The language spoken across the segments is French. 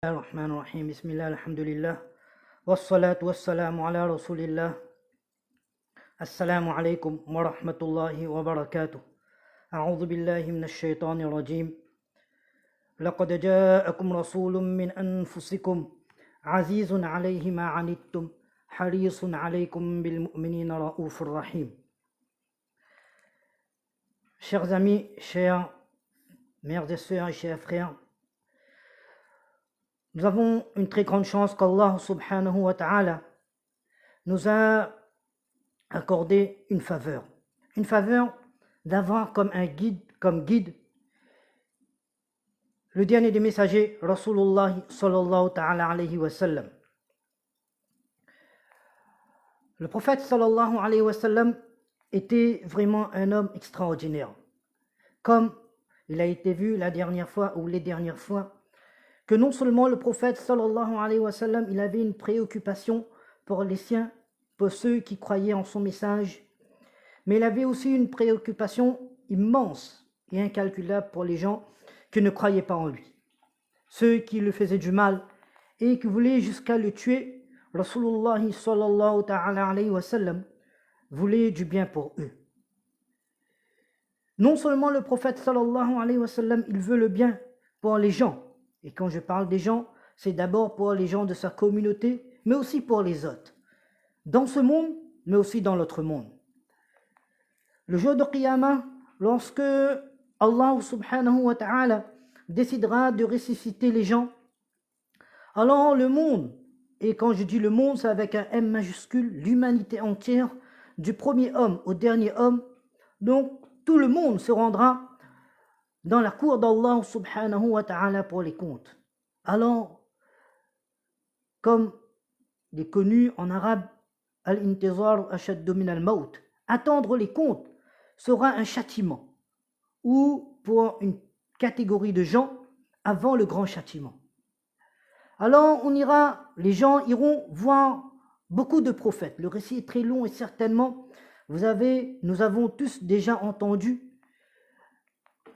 الرحمن الرحيم بسم الله الحمد لله والصلاة والسلام على رسول الله السلام عليكم ورحمة الله وبركاته أعوذ بالله من الشيطان الرجيم لقد جاءكم رسول من أنفسكم عزيز عليه ما عنتم حريص عليكم بالمؤمنين رؤوف رحيم. Chers amis, chers mères et sœurs et chers frères, nous avons une très grande chance qu'Allah subhanahu wa ta'ala nous a accordé une faveur d'avoir comme guide, le dernier des messagers, Rasulullah sallallahu ta'ala alayhi wa sallam. Le prophète sallallahu alayhi wa sallam était vraiment un homme extraordinaire, comme il a été vu la dernière fois ou les dernières fois, que non seulement le prophète sallallahu alayhi wa sallam, il avait une préoccupation pour les siens, pour ceux qui croyaient en son message, mais il avait aussi une préoccupation immense et incalculable pour les gens qui ne croyaient pas en lui. Ceux qui lui faisaient du mal et qui voulaient jusqu'à le tuer, Rasulullah sallallahu ta'ala alayhi wa sallam voulait du bien pour eux. Non seulement le prophète sallallahu alayhi wa sallam, il veut le bien pour les gens, et quand je parle des gens, c'est d'abord pour les gens de sa communauté, mais aussi pour les autres, dans ce monde, mais aussi dans l'autre monde. Le jour de Qiyamah, lorsque Allah subhanahu wa ta'ala décidera de ressusciter les gens, alors le monde, et quand je dis le monde, c'est avec un M majuscule, l'humanité entière, du premier homme au dernier homme, donc tout le monde se rendra dans la cour d'Allah subhanahu wa ta'ala pour les comptes. Alors, comme il est connu en arabe, al-intizar ashaddu min al-maut, attendre les comptes sera un châtiment, ou pour une catégorie de gens, avant le grand châtiment. Alors, les gens iront voir beaucoup de prophètes. Le récit est très long et certainement, nous avons tous déjà entendu.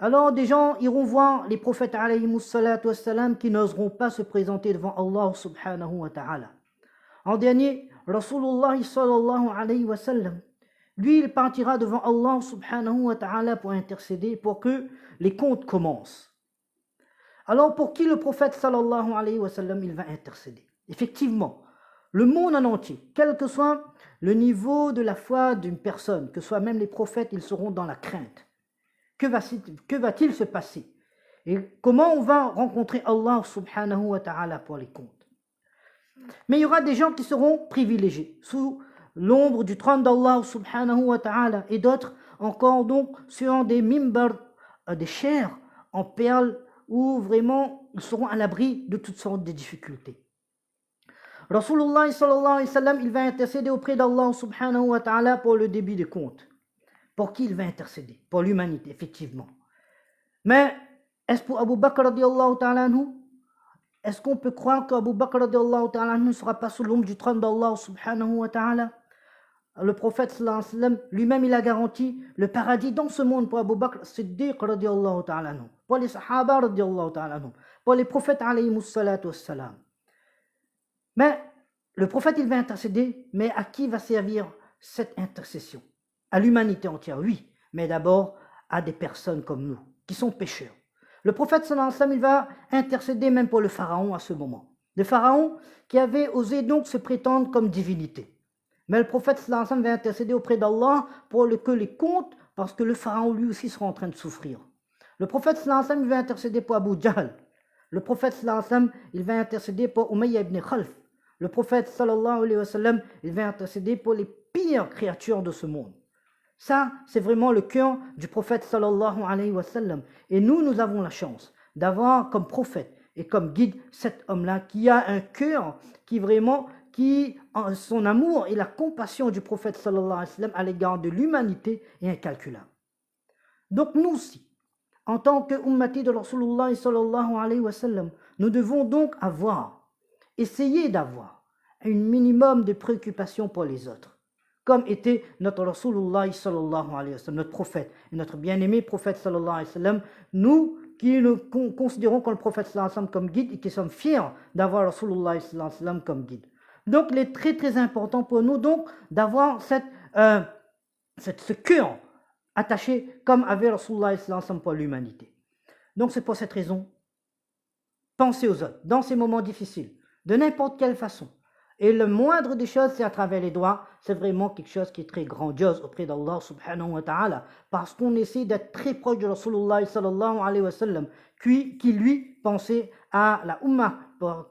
Alors des gens iront voir les prophètes alayhimus salatu wassalam qui n'oseront pas se présenter devant Allah subhanahu wa ta'ala. En dernier, Rasulullah sallallahu alayhi wa sallam, lui il partira devant Allah subhanahu wa ta'ala pour intercéder, pour que les comptes commencent. Alors pour qui le prophète sallallahu alayhi wa sallam il va intercéder? Effectivement, le monde en entier, quel que soit le niveau de la foi d'une personne, que ce soit même les prophètes, ils seront dans la crainte. Que va-t-il se passer? Et comment on va rencontrer Allah subhanahu wa ta'ala pour les comptes? Mais il y aura des gens qui seront privilégiés, sous l'ombre du trône d'Allah subhanahu wa ta'ala, et d'autres encore donc sur des mimbars, des chairs en perles, où vraiment ils seront à l'abri de toutes sortes de difficultés. Rasulullah sallallahu alayhi wa sallam, il va intercéder auprès d'Allah subhanahu wa ta'ala pour le début des comptes. Pour qui il va intercéder? Pour l'humanité, effectivement. Mais est-ce pour Abu Bakr radiallahu ta'ala anhu? Est-ce qu'on peut croire qu'Abu Bakr radiallahu ta'ala anhu ne sera pas sous l'ombre du trône d'Allah subhanahu wa ta'ala? Le prophète sallallahu alayhi wa sallam, lui-même il a garanti le paradis dans ce monde pour Abu Bakr Siddiq radiallahu ta'ala anhu, pour les sahaba radiallahu ta'ala anhu, pour les prophètes alayhimus salatu wassalam. Mais le prophète il va intercéder, mais à qui va servir cette intercession? À l'humanité entière, oui, mais d'abord à des personnes comme nous, qui sont pécheurs. Le prophète sallallahu alayhi wa sallam, il va intercéder même pour le pharaon à ce moment. Le pharaon qui avait osé donc se prétendre comme divinité. Mais le prophète sallallahu alayhi wa sallam va intercéder auprès d'Allah pour que les comptes, parce que le pharaon lui aussi sera en train de souffrir. Le prophète sallallahu alayhi wa sallam, il va intercéder pour Abu Jahl. Le prophète sallallahu alayhi wa sallam, il va intercéder pour Umayya ibn Khalf. Le prophète sallallahu alayhi wa sallam, il va intercéder pour les pires créatures de ce monde. Ça, c'est vraiment le cœur du prophète sallallahu alayhi wa sallam. Et nous avons la chance d'avoir comme prophète et comme guide cet homme-là qui a un cœur qui son amour et la compassion du prophète sallallahu alayhi wa sallam à l'égard de l'humanité est incalculable. Donc nous aussi, en tant que ummati de Rasulullah sallallahu alayhi wa sallam, nous devons donc essayer d'avoir un minimum de préoccupation pour les autres. Comme était notre Rasulullah sallallahu alayhi wa sallam, notre prophète, et notre bien-aimé prophète sallallahu alayhi wa sallam, nous qui nous considérons comme le prophète sallallahu alayhi wa sallam comme guide et qui sommes fiers d'avoir Rasulullah sallallahu alayhi wa sallam comme guide. Donc, il est très très important pour nous donc d'avoir ce cœur attaché comme avait Rasulullah sallallahu alayhi wa sallam pour l'humanité. Donc, c'est pour cette raison, pensez aux autres dans ces moments difficiles, de n'importe quelle façon. Et le moindre des choses, c'est à travers les doigts. C'est vraiment quelque chose qui est très grandiose auprès d'Allah subhanahu wa ta'ala. Parce qu'on essaie d'être très proche de Rasulullah sallallahu alayhi wa sallam, qui lui pensait à la Ummah,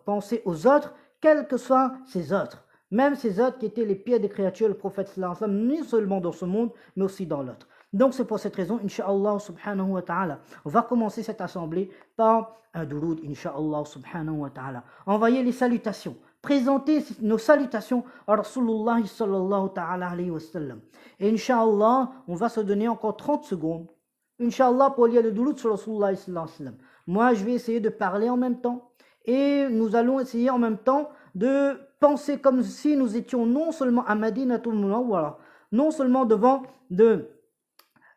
pensait aux autres, quels que soient ces autres. Même ces autres qui étaient les pires des créatures, le prophète sallallahu alayhi wa sallam, non seulement dans ce monde, mais aussi dans l'autre. Donc c'est pour cette raison, Inch'Allah subhanahu wa ta'ala, on va commencer cette assemblée par un douloud, Inch'Allah subhanahu wa ta'ala. Envoyer les salutations. Présenter nos salutations à Rasulullah sallallahu ta'ala alayhi wa sallam. Et Inch'Allah, on va se donner encore 30 secondes. Inch'Allah, pour lire le douloud sur Rasulullah sallallahu alayhi wa sallam. Moi, je vais essayer de parler en même temps. Et nous allons essayer en même temps de penser comme si nous étions non seulement à Madinatul Munawwara, non seulement devant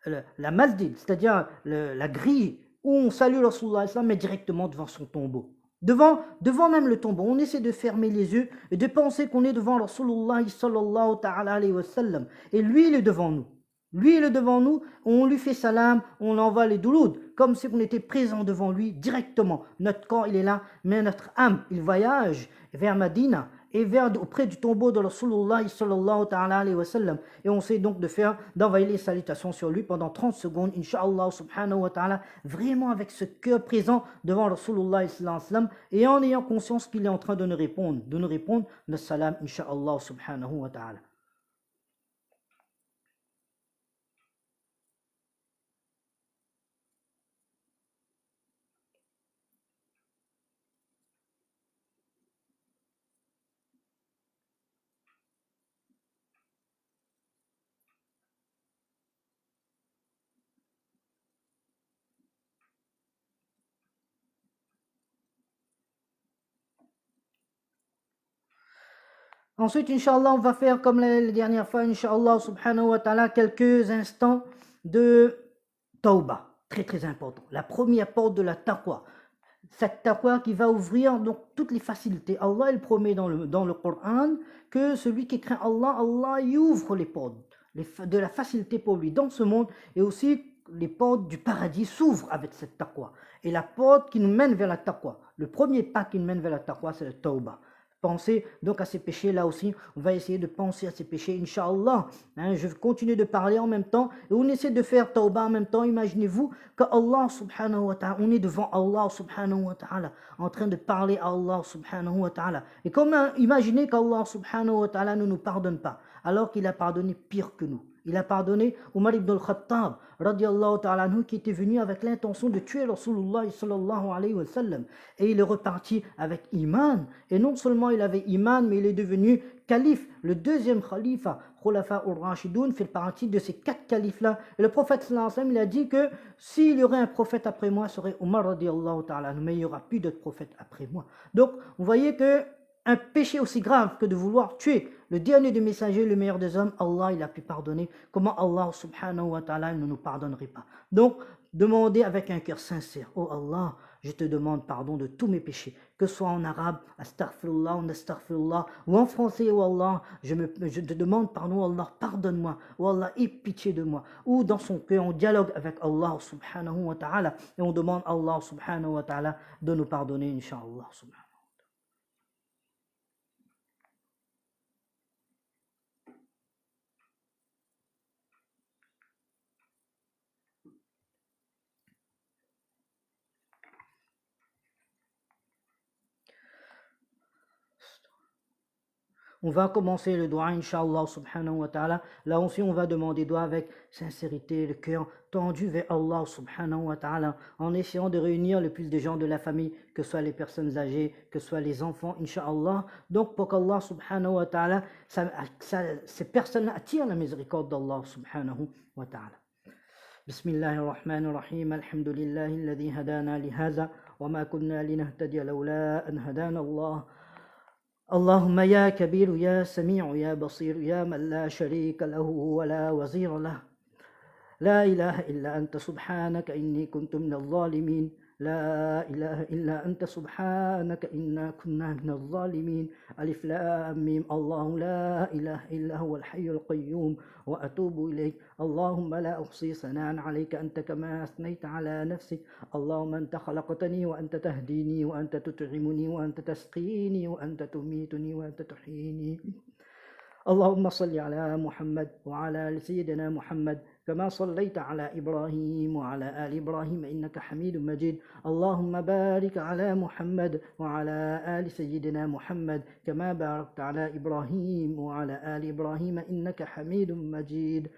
la masjid, c'est-à-dire la grille où on salue Rasulullah sallallahu alayhi wa sallam, mais directement devant son tombeau. Devant même le tombeau, on essaie de fermer les yeux et de penser qu'on est devant Rasulullah sallallahu ta'ala alayhi wa sallam. Et lui, il est devant nous. Lui, il est devant nous, on lui fait salam, on envoie les doulouds, comme si on était présent devant lui directement. Notre corps, il est là, mais notre âme, il voyage vers Madina et auprès du tombeau de Rasulullah sallallahu ta'ala alayhi wa sallam. Et on sait donc d'envoyer les salutations sur lui pendant 30 secondes, Inch'Allah subhanahu wa ta'ala, vraiment avec ce cœur présent devant Rasulullah sallallahu alayhi wa sallam et en ayant conscience qu'il est en train de nous répondre, le salam, Inch'Allah subhanahu wa ta'ala. Ensuite, Inch'Allah, on va faire comme la dernière fois, Inch'Allah, subhanahu wa ta'ala, quelques instants de tauba. Très, très important. La première porte de la taqwa. Cette taqwa qui va ouvrir donc toutes les facilités. Allah, il promet dans le Coran que celui qui craint Allah, Allah y ouvre les portes de la facilité pour lui dans ce monde et aussi les portes du paradis s'ouvrent avec cette taqwa. Et la porte qui nous mène vers la taqwa, le premier pas qui nous mène vers la taqwa, c'est le tauba. Penser donc à ces péchés là aussi, on va essayer de penser à ces péchés, Inch'Allah. Je vais continuer de parler en même temps et on essaie de faire tauba en même temps. Imaginez-vous que Allah subhanahu wa ta'ala, on est devant Allah subhanahu wa ta'ala en train de parler à Allah subhanahu wa ta'ala. Et comment imaginer qu'Allah subhanahu wa ta'ala ne nous pardonne pas alors qu'il a pardonné pire que nous. Il a pardonné Omar ibn al-Khattab, radiallahu ta'ala anhu, qui était venu avec l'intention de tuer Rasulullah sallallahu alayhi wa sallam. Et il est reparti avec iman. Et non seulement il avait iman, mais il est devenu calife, le deuxième khalifa, Khulafa ur-Rashidoun, fait partie de ces 4 califes-là. Et le prophète sallallahu alayhi wa sallam, il a dit que s'il y aurait un prophète après moi, ce serait Omar radiallahu ta'ala anhu, mais il n'y aura plus d'autres prophètes après moi. Donc, vous voyez que un péché aussi grave que de vouloir tuer le dernier des messagers, le meilleur des hommes, Allah, il a pu pardonner. Comment Allah, subhanahu wa ta'ala, il ne nous pardonnerait pas. Donc, demandez avec un cœur sincère. Oh Allah, je te demande pardon de tous mes péchés. Que ce soit en arabe, astaghfirullah, astaghfirullah, ou en français, oh Allah, je te demande pardon, oh Allah, pardonne-moi. Oh Allah, aie pitié de moi. Ou dans son cœur, on dialogue avec Allah, subhanahu wa ta'ala, et on demande à Allah, subhanahu wa ta'ala, de nous pardonner, incha'Allah, subhanahu. On va commencer le doigt, Inch'Allah subhanahu wa ta'ala. Là aussi, on va demander doigt avec sincérité, le cœur tendu vers Allah subhanahu wa ta'ala, en essayant de réunir le plus de gens de la famille, que ce soit les personnes âgées, que ce soit les enfants, Inch'Allah. Donc, pour qu'Allah subhanahu wa ta'ala, ces personnes attirent la miséricorde d'Allah subhanahu wa ta'ala. Bismillahirrahmanirrahim. Alhamdulillahi alladhi hadana li hadha, wa ma kunna linahtadiya lawla an hadana Allah. اللهم يا كبير يا سميع يا بصير يا من لا شريك له ولا وزير له لا إله إلا أنت سبحانك إني كنت من الظالمين لا إله إلا أنت سبحانك إنا كنا من الظالمين ألف لام ميم الله لا إله إلا هو الحي القيوم وأتوب إليك اللهم لا أحصي ثناء عليك أنت كما أثنيت على نفسك اللهم أنت خلقتني وأنت تهديني وأنت تطعمني وأنت تسقيني وأنت تميتني وأنت تحييني اللهم صل على محمد وعلى آل سيدنا محمد كما صليت على إبراهيم وعلى آل إبراهيم إنك حميد مجيد اللهم بارك على محمد وعلى آل سيدنا محمد كما باركت على إبراهيم وعلى آل إبراهيم إنك حميد مجيد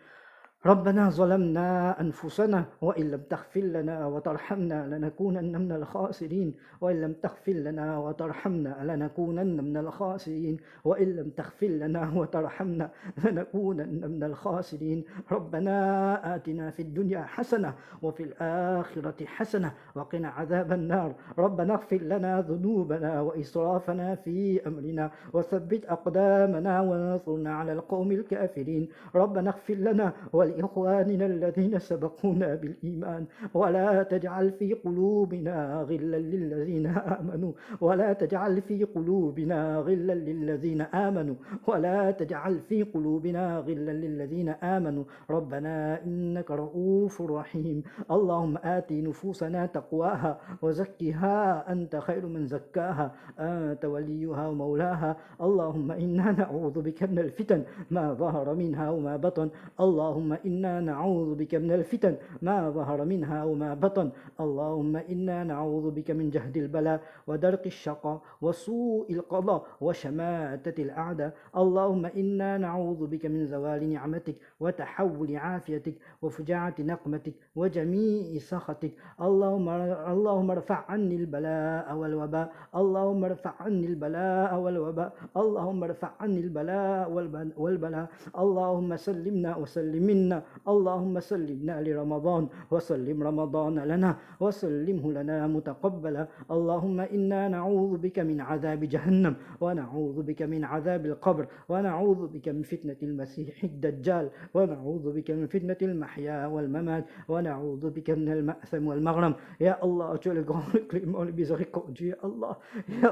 ربنا ظلمنا أنفسنا وإن لم تغفر لنا وترحمنا لنكونن من الخاسرين وإن لم تغفر لنا وترحمنا لنكونن من الخاسرين وإن لم تغفر لنا وترحمنا لنكونن من الخاسرين ربنا آتنا في الدنيا حسنة وفي الآخرة حسنة وقنا عذاب النار ربنا اغفر لنا ذنوبنا وإسرافنا في أمرنا وثبت أقدامنا وانصرنا على القوم الكافرين ربنا اغفر لنا ولإخواننا الذين سبقونا بالإيمان ولا تجعل في قلوبنا غلا للذين آمنوا ولا تجعل في قلوبنا غلا للذين آمنوا ولا تجعل في قلوبنا غلا للذين آمنوا ربنا إنك رؤوف رحيم اللهم آت نفوسنا تقواها وزكها أنت خير من زكاها أنت وليها ومولاها اللهم إنا نعوذ بك من الفتن ما ظهر منها وما بطن اللهم إنا نعوذ بك من الفتن ما ظهر منها وما بطن اللهم إنا نعوذ بك من جهد البلاء ودرك الشقاء وسوء القضاء وشماتة الأعداء اللهم إنا نعوذ بك من زوال نعمتك وتحول عافيتك وفجاعة نقمتك وجميع سخطك اللهم ارفع عني البلاء والوباء اللهم ارفع عني البلاء والوباء اللهم ارفع عني البلاء والبلاء اللهم سلمنا وسلم منا اللهم سلمنا لرمضان وسلم رمضان لنا وسلمه لنا متقبلا اللهم إنا نعوذ بك من عذاب جهنم ونعوذ بك من عذاب القبر ونعوذ بك من فتنة المسيح الدجال ونعوذ بك من فتنة المحيا والممات ونعوذ بك من المأثم والمغرم يا الله tu es le grand le clément le miséricordieux ya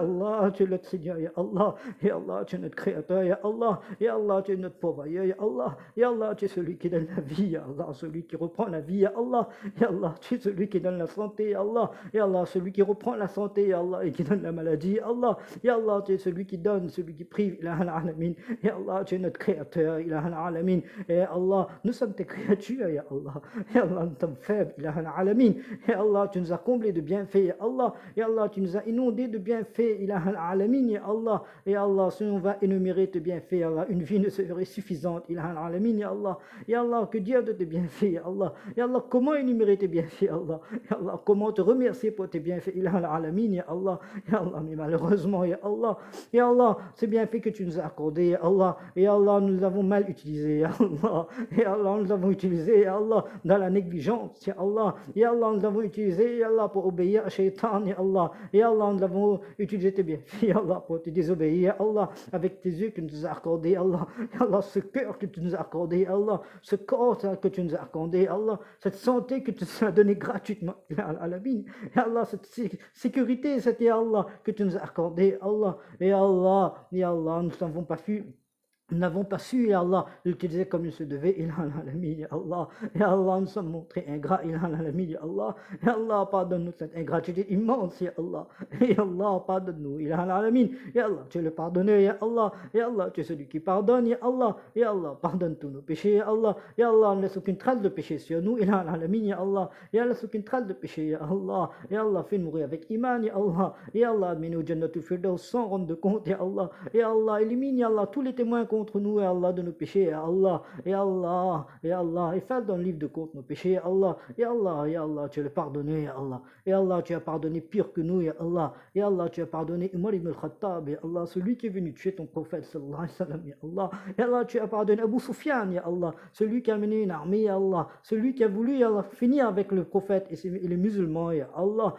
Allah tu es notre Seigneur ya Allah tu es notre créateur ya Allah tu es notre pourvoyeur ya Allah tu es celui qui donne la vie ya Allah celui qui reprend la vie ya Allah tu es celui qui donne la santé ya Allah celui qui reprend la santé ya Allah et qui donne la maladie ya Allah tu es celui qui donne celui qui prive ilaha al-alamin ya Allah tu es notre créateur ilaha al-alamin ya Allah nous sommes tes créatures ya Allah nous sommes faibles ilaha al-alamin ya Allah tu nous as comblés de bienfaits ya Allah tu nous as inondés de bienfaits ilaha al-alamin ya Allah si on va énumérer tes bienfaits ya Allah une vie ne serait suffisante ilaha al-alamin ya Allah que dire de tes bienfaits ya Allah comment énumérer tes bienfaits ya Allah comment te remercier pour tes bienfaits ilaha al-alamin ya Allah mais malheureusement ya Allah ces bienfaits que tu nous as accordés ya Allah nous avons mal utilisés ya Allah nous avons utilisé ya Allah dans la négligence ya Allah nous avons utilisé ya Allah pour obéir à Shaitan ya Allah nous avons utilisé tes bienfaits ya Allah pour te désobéir ya Allah avec tes yeux que tu nous as accordés ya Allah ce cœur que tu nous as accordé ya Allah ce corps que tu nous as accordé ya Allah cette santé que tu nous as donnée gratuitement ya Allah cette sécurité cette ya Allah que tu nous as accordé ya Allah nous n'avons pas su, ya Allah, l'utiliser comme il se devait, ya Allah, nous sommes montrés ingrats, ya Allah, pardonne-nous cette ingratitude immense, ya Allah, pardonne-nous, ya Allah, tu es le pardonneur, ya Allah, tu es celui qui pardonne, ya Allah, pardonne tous nos péchés, ya Allah, ne laisse aucune trace de péché sur nous, ya Allah, laisse aucune trace de péché, ya Allah, fais-nous mourir avec iman, ya Allah, mets-nous au Jannatul Firdaus sans rendre de compte, ya Allah, élimine, ya Allah, tous les témoins contre nous, ya Allah, de nos péchés, ya Allah, efface dans le livre de compte nos péchés, ya Allah, tu es le pardonné, ya Allah, tu as pardonné pire que nous, ya Allah, tu as pardonné Umar ibn al-Khattab, ya Allah, celui qui est venu tuer ton prophète, sallallahu alayhi wa sallam, ya Allah, tu as pardonné Abu Sufyan, ya Allah, celui qui a mené une armée, ya Allah, celui qui a voulu, ya Allah, finir avec le prophète et les musulmans, ya Allah,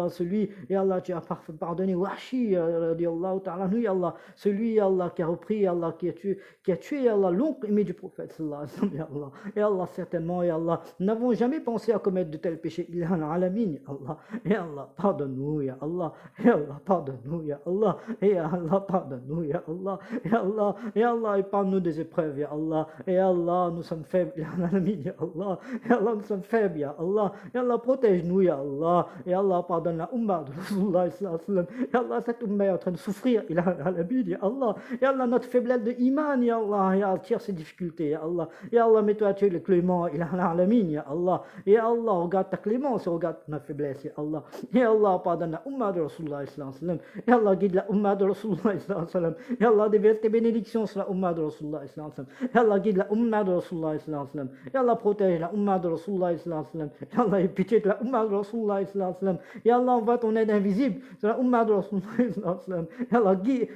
celui, ya Allah, tu as pardonné Wahshi, ya Allah, celui, ya Allah, qui a repris, ya Allah, qui qui a tué, ya Allah, l'oncle aimé du prophète, sallallahu alayhi wa sallam, ya Allah. Ya Allah, certainement, ya Allah, nous n'avons jamais pensé à commettre de tels péchés, ilaha alamin, ya Allah. Ya Allah, pardonne-nous, ya Allah. Ya Allah, pardonne-nous, ya Allah. Ya Allah, pardonne-nous, ya Allah. Ya Allah, ya Allah, épargne-nous des épreuves, ya Allah. Ya Allah, nous sommes faibles, ilaha alamin, ya Allah. Ya Allah, nous sommes faibles, ya Allah. Ya Allah, protège-nous, ya Allah. Ya Allah, pardonne la Ummah de Rasulullah, sallallahu alayhi wa sallam. Ya Allah, cette Ummah est en train de souffrir, ilaha alamin, ya Allah. Ya Allah, notre faiblesse de iman, ya Allah. Ya Allah, tire ses difficultés, ya Allah. Ya Allah, mets-toi, tu es le clément, ilaha alamin, ya Allah. Ya Allah, regarde ta clémence, regarde notre faiblesse, ya Allah. Ya Allah, pardonne la Ummah de Rasulullah, sallallahu alayhi wa sallam. Ya Allah, guide la Ummah de Rasulullah, sallallahu alayhi wa sallam. Ya Allah, déverse tes bénédictions sur la Ummah de Rasulullah, sallallahu alayhi wa sallam. Ya Allah, guide la Ummah de Rasulullah, sallallahu alayhi wa sallam. Ya Allah, protège la Ummah de Rasulullah, sallallahu alayhi wa sallam. Ya Allah, aie pitié de la Ummah de Rasulullah, sallallahu alayhi wa sallam. Ya Allah, envoie ton aide invisible sur la Ummah de Rasulullah, sallallahu alayhi wa sallam.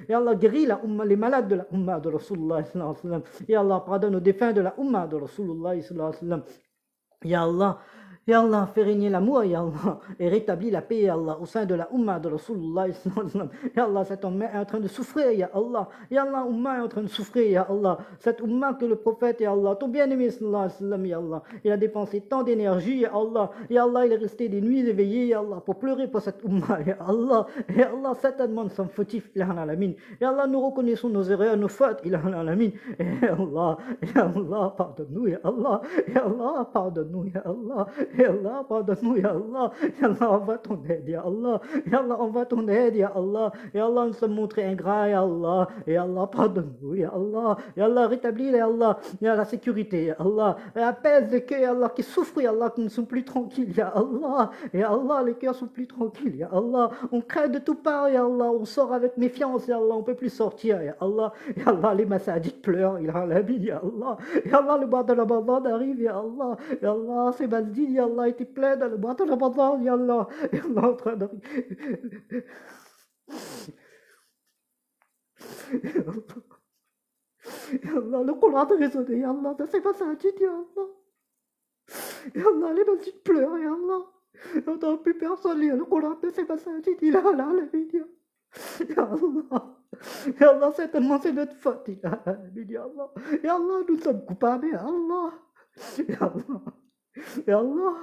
Ya Allah, guéris la Ummah, les malades de la Ummah de Rasulullah, sallallahu alayhi wa sallam. Ya Allah, pardonne aux défunts de la Ummah de Rasulullah, sallallahu alayhi wa sallam. Ya Allah, fais régner l'amour, Ya Allah, et rétablis la paix, Ya Allah, au sein de la Ummah de Rasulullah, sallallahu alayhi wa sallam. Ya Allah, cette Ummah est en train de souffrir, Ya Allah. Ya Allah, Ummah est en train de souffrir, Ya Allah. Cette Ummah que le prophète, Ya Allah, ton bien-aimé, sallallahu alayhi wa sallam, Ya Allah, il a dépensé tant d'énergie, Ya Allah. Ya Allah, il est resté des nuits éveillées, Ya Allah, pour pleurer pour cette Ummah, Ya Allah. Ya Allah, certainement nous sommes fautifs, Ya Allah, Ya Allah, nous reconnaissons nos erreurs, nos fautes, Ya Allah, Ya Allah, pardonne-nous, Ya Allah. Ya Allah, pardonne-nous, Ya Allah. Ya Allah, pardonne-nous, Ya Allah. Ya Allah, envoie ton aide, Ya Allah. Ya Allah, envoie ton aide, Ya Allah. Ya Allah, nous sommes montrés ingrats, Ya Allah. Ya Allah, pardonne-nous, Ya Allah. Ya Allah, rétablis, Ya Allah, la sécurité, Ya Allah. Apaise les cœurs, Ya Allah, qui souffrent, Ya Allah, qui ne sont plus tranquilles, Ya Allah. Ya Allah, les cœurs sont plus tranquilles, Ya Allah. On craint de tout part, Ya Allah. On sort avec méfiance, Ya Allah. On ne peut plus sortir, Ya Allah. Ya Allah, les massagides pleurent, Ya Allah, Ya Allah. Ya Allah, le mois de Ramadan arrive, Ya Allah. Ya Allah, ces masjids, Ya Allah, étaient pleins dans le mois de Ramadan, Ya Allah. Ya Allah, en train de... Ya Allah, le Coran a résonné, Ya Allah, dans ces massagids, Ya Allah. Ya Allah, les masjids pleurent, Ya Allah. On n'entend plus personne lire le Coran de ces massagids, Ya Allah, Ya Allah. Ya Allah, certainement c'est notre faute, Ya Allah. Ya Allah, nous sommes coupables, Ya Allah. Ya Allah. Ya Allah.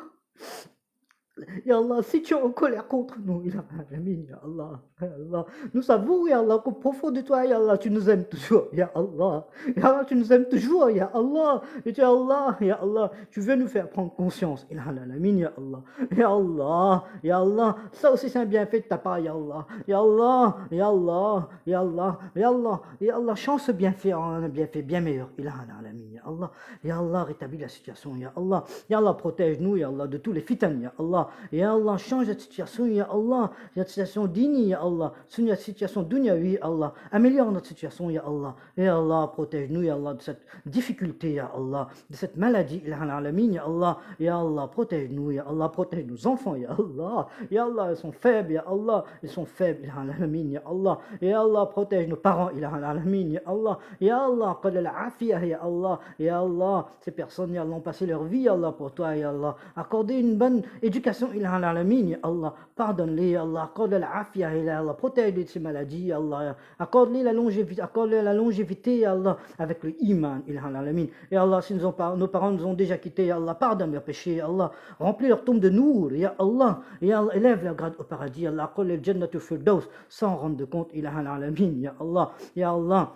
Ya Allah, si tu es en colère contre nous, Ya Allah, Ya Allah, nous savons, Ya Allah, qu'au profond de toi, Ya Allah, tu nous aimes toujours, Ya Allah. Ya Allah, tu nous aimes toujours, Ya Allah. Et Ya Allah, tu veux nous faire prendre conscience, Ya Allah. Ya Allah, Ya Allah, ça aussi c'est un bienfait de ta part, Ya Allah. Ya Allah, Ya Allah, Ya Allah, Ya Allah, Ya Allah, change ce bienfait en un bienfait bien meilleur, Ya Allah. Ya Allah, rétablis la situation, Ya Allah. Ya Allah, protège-nous, Ya Allah, de tous les fitans, Ya Allah. Ya Allah, change cette situation, Ya Allah. Cette situation digne, Ya Allah. Cette situation dunyawi, Ya Allah. Améliore notre situation, Ya Allah. Ya Allah, protège-nous, Ya Allah, de cette difficulté, Ya Allah. De cette maladie, Ya Allah. Ya Allah, protège-nous, Ya Allah. Protège nos enfants, Ya Allah. Ya Allah, ils sont faibles, Ya Allah. Ils sont faibles, Ya Allah. Ya Allah, protège nos parents, Ya Allah. Ya Allah, qad al-afiyah, Ya Allah. Ya Allah, ces personnes, Ya Allah, ont passé leur vie, Ya Allah, pour toi, Ya Allah. Accordez une bonne éducation, Ya Allah. Pardonne-les, Ya Allah. Accorde la afia, Ya Allah. Protège-les de ces maladies, Ya Allah. Accorde-les la longévité, Ya Allah, avec le iman, Ya Allah, si nos parents nous ont déjà quittés, Ya Allah, pardonne leurs péchés, Ya Allah. Remplis leur tombe de nour, Ya Allah. Ya Allah, élève leur grade au paradis, Ya Allah. Accorde le jannatu firdaus, sans rendre compte, Ya Allah. Ya Allah.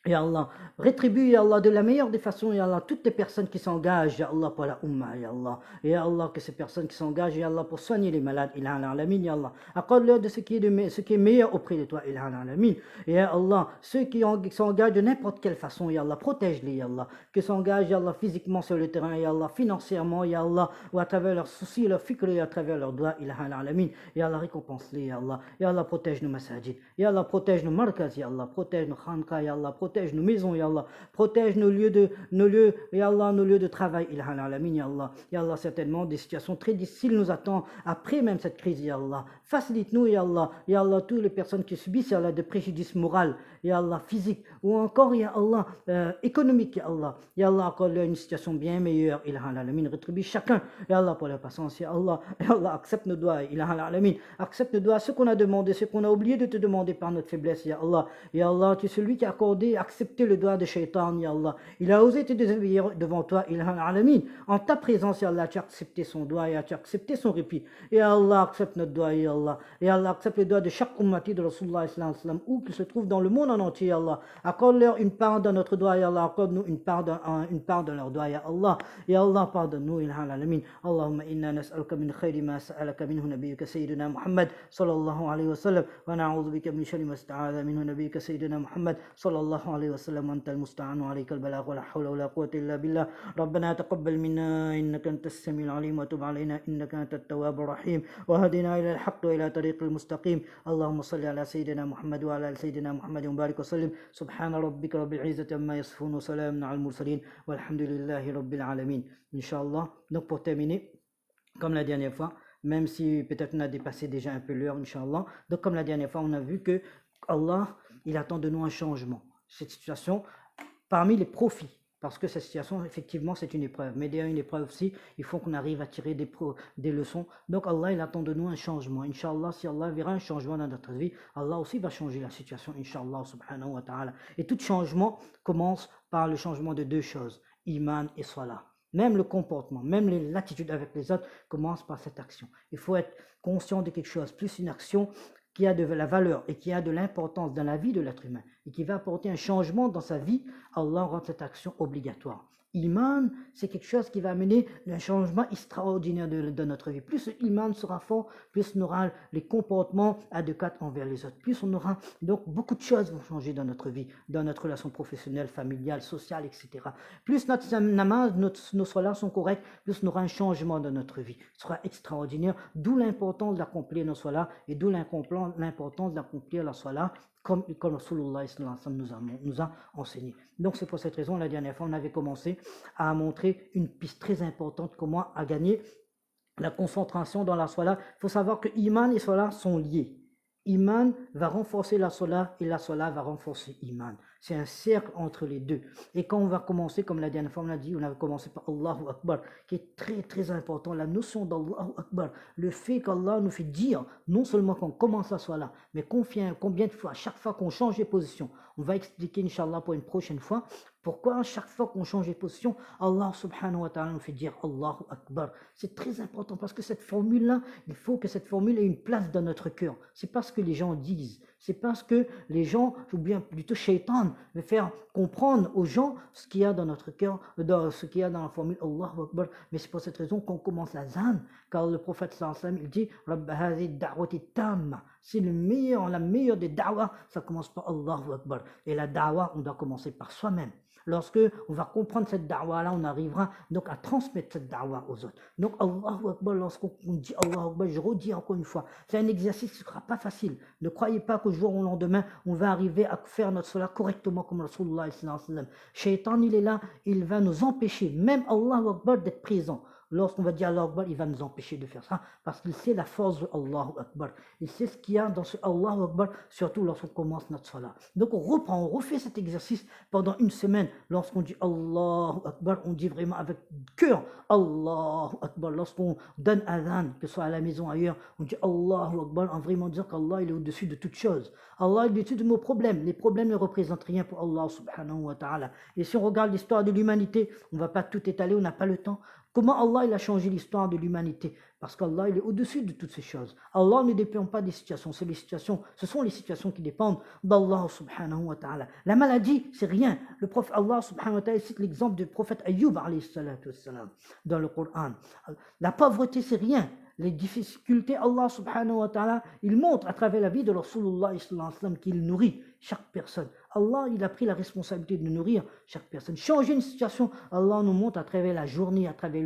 Ya Allah, rétribue, Ya Allah, de la meilleure des façons, Ya Allah, toutes les personnes qui s'engagent, Ya Allah, pour la Ummah, Ya Allah. Ya Allah, que ces personnes qui s'engagent, Ya Allah, pour soigner les malades, Ya Allah. Accorde-leur de ce qui est meilleur auprès de toi, Ya Allah. Ceux qui s'engagent de n'importe quelle façon, Ya Allah, protège-les, Ya Allah. Qui s'engagent, Ya Allah, physiquement sur le terrain, Ya Allah, financièrement, Ya Allah, ou à travers leurs soucis, leurs fikr, à travers leurs doigts, Ya Allah, récompense-les, Ya Allah. Ya Allah, protège nos masajid. Ya Allah, protège nos markaz, Ya Allah. Protège nos khanqa, Ya Allah. Protège nos maisons, Ya Allah. Protège nos lieux, Ya Allah, nos lieux de travail, Ya Allah. Ya Allah, certainement, des situations très difficiles nous attendent après même cette crise, Ya Allah. Facilite-nous, Ya Allah. Ya Allah, toutes les personnes qui subissent, Ya Allah, de préjudice moral, Ya Allah, physique, ou encore, Ya Allah, économique, Ya Allah. Ya Allah, accorde-leur une situation bien meilleure, Ya Allah. Rétribue chacun, Ya Allah, pour leur patience, Ya Allah. Ya Allah, accepte nos doigts, Ya Allah. Accepte nos doigts, ce qu'on a demandé, ce qu'on a oublié de te demander par notre faiblesse, Ya Allah. Ya Allah, tu es celui qui a accordé, il a accepté le doigt de Shaitan, ya Allah. Il a osé te désobéir devant toi, Ilhan Alamin. En ta présence, ya Allah, tu as accepté son doigt, et tu as accepté son répit. Et Allah accepte notre doigt, ya Allah. Et Allah accepte le doigt de chaque ummati de Rasulullah sallallahu alayhi wa sallam, où qu'il se trouve dans le monde en entier, ya Allah. Accorde-leur une part dans notre doigt, ya Allah. Accorde-nous une part dans leur doigt, ya Allah. Ya Allah, pardonne-nous, Ilhan Alamin. Allahumma inna nas'aluka min khayri ma sa'alaka minhu nabiyyuka sayyidina Muhammad sallallahu alayhi wa sallam. Wa na'udhu bika min sharri ma sta'adha minhu nabiyyuka sayyidina Muhammad sallallahu alayhi wa sallam. Anta al-musta'an wa alayka al-balagh wa la hawla wa la quwwata illa billah. ربنا تقبل منا إنك أنت السميع العليم وتب علينا إنك أنت التواب الرحيم وهدنا إلى الحق وإلى طريق المستقيم اللهم صل على سيدنا محمد وعلى آل سيدنا محمد وبارك وسلم سبحان ربك رب العزة عما يصفون وسلام على المرسلين والحمد لله رب العالمين. Inch'Allah. Donc pour terminer, comme la dernière fois, même si peut-être on a dépassé déjà un peu l'heure, Inch'Allah, donc comme la dernière fois, on a vu que Allah, il attend de nous un changement. Cette situation, parmi les profits, parce que cette situation, effectivement, c'est une épreuve. Mais derrière une épreuve aussi, il faut qu'on arrive à tirer des leçons. Donc Allah, il attend de nous un changement. Inch'Allah, si Allah verra un changement dans notre vie, Allah aussi va changer la situation, Inch'Allah, subhanahu wa ta'ala. Et tout changement commence par le changement de deux choses, iman et salat. Même le comportement, même l'attitude avec les autres commence par cette action. Il faut être conscient de quelque chose, plus une action qui a de la valeur et qui a de l'importance dans la vie de l'être humain et qui va apporter un changement dans sa vie, Allah rend cette action obligatoire. Iman, c'est quelque chose qui va amener un changement extraordinaire de notre vie. Plus l'iman sera fort, plus on aura les comportements adéquats envers les autres. Plus on aura, donc beaucoup de choses vont changer dans notre vie, dans notre relation professionnelle, familiale, sociale, etc. Plus notre namaz, nos salats sont corrects, plus on aura un changement dans notre vie. Ce sera extraordinaire, d'où l'importance d'accomplir nos salats et d'où l'importance d'accomplir la salat comme Rasulullah nous a enseigné. Donc c'est pour cette raison, la dernière fois, on avait commencé à montrer une piste très importante, comment à gagner la concentration dans la salat. Il faut savoir que Iman et salat sont liés. Iman va renforcer la salat et la salat va renforcer Iman. C'est un cercle entre les deux. Et quand on va commencer, comme la dernière fois on a dit, on avait commencé par Allahu Akbar, qui est très très important, la notion d'Allahu Akbar, le fait qu'Allah nous fait dire, non seulement qu'on commence la salat, mais combien de fois, à chaque fois qu'on change de position, on va expliquer Inch'Allah pour une prochaine fois, pourquoi à chaque fois qu'on change de position, Allah subhanahu wa ta'ala nous fait dire Allahu Akbar. C'est très important parce que cette formule-là, il faut que cette formule ait une place dans notre cœur. C'est pas ce que les gens disent. C'est parce que les gens, ou bien plutôt Shaitan, veut faire comprendre aux gens ce qu'il y a dans notre cœur, ce qu'il y a dans la formule Allahu Akbar. Mais c'est pour cette raison qu'on commence la zan, car le prophète sallallahu alayhi wa sallam, il dit Rabb hazi da'wati tamma. C'est la meilleure des da'wah, ça commence par Allahu Akbar. Et la da'wah, on doit commencer par soi-même. Lorsque on va comprendre cette da'wah-là, on arrivera donc à transmettre cette da'wah aux autres. Donc Allahu Akbar, lorsqu'on dit Allahu Akbar, je redis encore une fois, c'est un exercice qui ne sera pas facile. Ne croyez pas qu'au jour au lendemain, on va arriver à faire notre salat correctement comme Rasulullah sallallahu alayhi wa sallam. Shaitan, il est là, il va nous empêcher, même Allahu Akbar, d'être présent. Lorsqu'on va dire Allahu Akbar, il va nous empêcher de faire ça parce qu'il sait la force de Allahu Akbar. Il sait ce qu'il y a dans ce Allahu Akbar, surtout lorsqu'on commence notre salat. Donc on reprend, on refait cet exercice pendant une semaine. Lorsqu'on dit Allahu Akbar, on dit vraiment avec cœur Allahu Akbar. Lorsqu'on donne adhan, que ce soit à la maison ou ailleurs, on dit Allahu Akbar en vraiment disant qu'Allah il est au-dessus de toutes choses. Allah il est au-dessus de nos problèmes. Les problèmes ne représentent rien pour Allah subhanahu wa ta'ala. Et si on regarde l'histoire de l'humanité, on ne va pas tout étaler, on n'a pas le temps. Comment Allah il a changé l'histoire de l'humanité? Parce qu'Allah il est au-dessus de toutes ces choses. Allah ne dépend pas des situations, ce sont les situations qui dépendent d'Allah subhanahu wa ta'ala. La maladie, c'est rien. Le prophète Allah subhanahu wa ta'ala cite l'exemple du prophète Ayyub alayhi salatu wassalam dans le Coran. La pauvreté, c'est rien. Les difficultés, Allah subhanahu wa ta'ala, il montre à travers la vie de Rasulullah sallallahu alayhi wa sallam qu'il nourrit chaque personne. Allah, il a pris la responsabilité de nourrir chaque personne. Changer une situation, Allah nous montre à travers la journée, à travers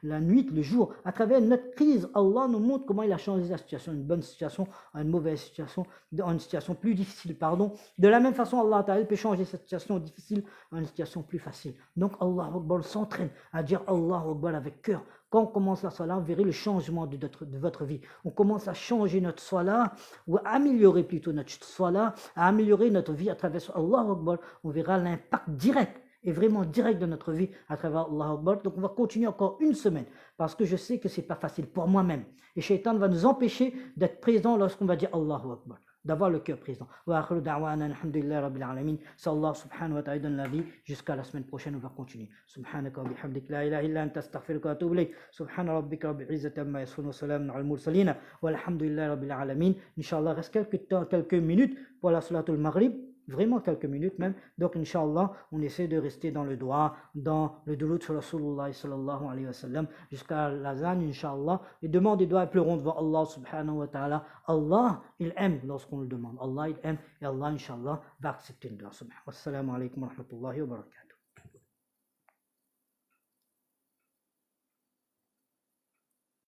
la nuit, le jour, à travers notre crise. Allah nous montre comment il a changé la situation, une bonne situation, une mauvaise situation, une situation plus difficile, pardon. De la même façon, Allah Ta'ala peut changer cette situation difficile en une situation plus facile. Donc, Allah Akbar s'entraîne à dire Allah Akbar avec cœur. Quand on commence la salat, vous verrez le changement de votre vie. On commence à changer notre salat, ou à améliorer plutôt notre salat, à améliorer notre vie à travers Allah Akbar. On verra l'impact direct, et vraiment direct de notre vie à travers Allah Akbar. Donc on va continuer encore une semaine, parce que je sais que ce n'est pas facile pour moi-même. Et Shaitan va nous empêcher d'être présents lorsqu'on va dire Allahu Akbar. d'avoir le cœur présent. Wa akhiru da'wana alhamdulillahi rabbil alamin. Allah subhanahu wa ta'ala donne la vie jusqu'à la semaine prochaine, on va continuer. Subhanaka wa bihamdik la ilaha illa anta astaghfiruka wa atubu ilayk. Subhana rabbika rabbil izzati amma yasifun wa salamun alal mursalin walhamdulillahi rabbil alamin. Inch'Allah, reste quelques minutes pour la salatul maghrib. Vraiment quelques minutes même. Donc, Inch'Allah, on essaie de rester dans le droit, dans le douloud sur Rasulullah sallallahu alayhi wa sallam, jusqu'à l'azan, Inch'Allah. Et demande des doigts et pleurons devant Allah subhanahu wa ta'ala. Allah, il aime lorsqu'on le demande. Allah, il aime. Et Allah, Inch'Allah, va accepter le doigt. Wassalamu alaikum wa rahmatullahi wa barakatuh.